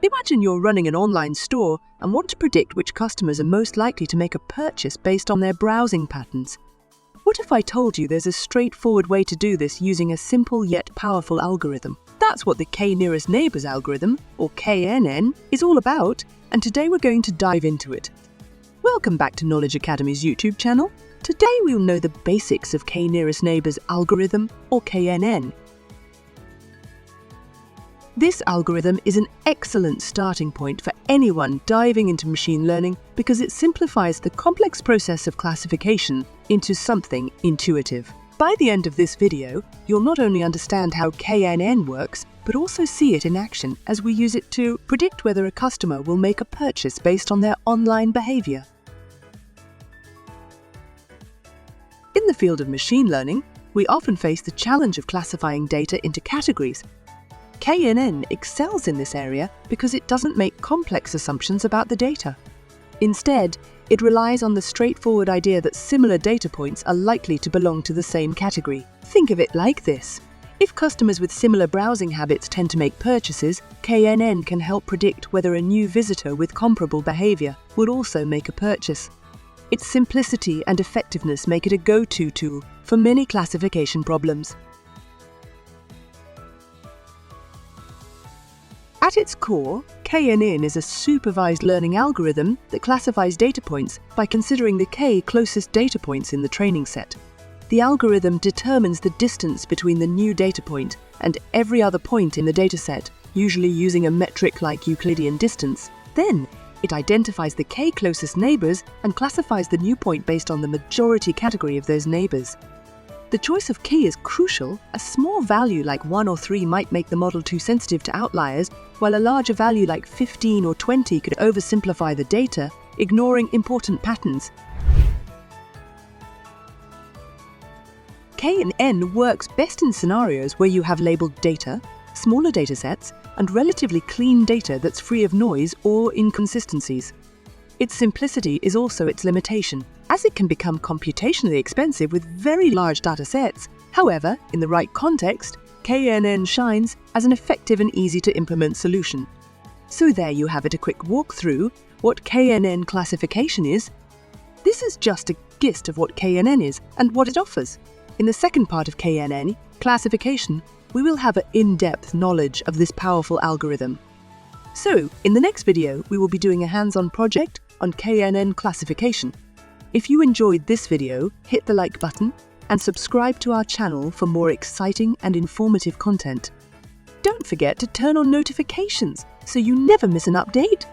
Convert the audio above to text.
Imagine you're running an online store and want to predict which customers are most likely to make a purchase based on their browsing patterns. What if I told you there's a straightforward way to do this using a simple yet powerful algorithm? That's what the K-nearest neighbors algorithm, or KNN, is all about, and today we're going to dive into it. Welcome back to Knowledge Academy's YouTube channel. Today we'll know the basics of K-nearest neighbors algorithm, or KNN. This algorithm is an excellent starting point for anyone diving into machine learning because it simplifies the complex process of classification into something intuitive. By the end of this video, you'll not only understand how KNN works, but also see it in action as we use it to predict whether a customer will make a purchase based on their online behavior. In the field of machine learning, we often face the challenge of classifying data into categories. KNN excels in this area because it doesn't make complex assumptions about the data. Instead, it relies on the straightforward idea that similar data points are likely to belong to the same category. Think of it like this. If customers with similar browsing habits tend to make purchases, KNN can help predict whether a new visitor with comparable behavior will also make a purchase. Its simplicity and effectiveness make it a go-to tool for many classification problems. At its core, KNN is a supervised learning algorithm that classifies data points by considering the K closest data points in the training set. The algorithm determines the distance between the new data point and every other point in the dataset, usually using a metric like Euclidean distance. Then, it identifies the K closest neighbors and classifies the new point based on the majority category of those neighbors. The choice of K is crucial. A small value like 1 or 3 might make the model too sensitive to outliers, while a larger value like 15 or 20 could oversimplify the data, ignoring important patterns. KNN works best in scenarios where you have labeled data, smaller datasets, and relatively clean data that's free of noise or inconsistencies. Its simplicity is also its limitation, as it can become computationally expensive with very large datasets. However, in the right context, KNN shines as an effective and easy-to-implement solution. So there you have it, a quick walkthrough what KNN classification is. This is just a gist of what KNN is and what it offers. In the second part of KNN, classification, we will have an in-depth knowledge of this powerful algorithm. So, in the next video, we will be doing a hands-on project on KNN classification. If you enjoyed this video, hit the like button and subscribe to our channel for more exciting and informative content. Don't forget to turn on notifications so you never miss an update.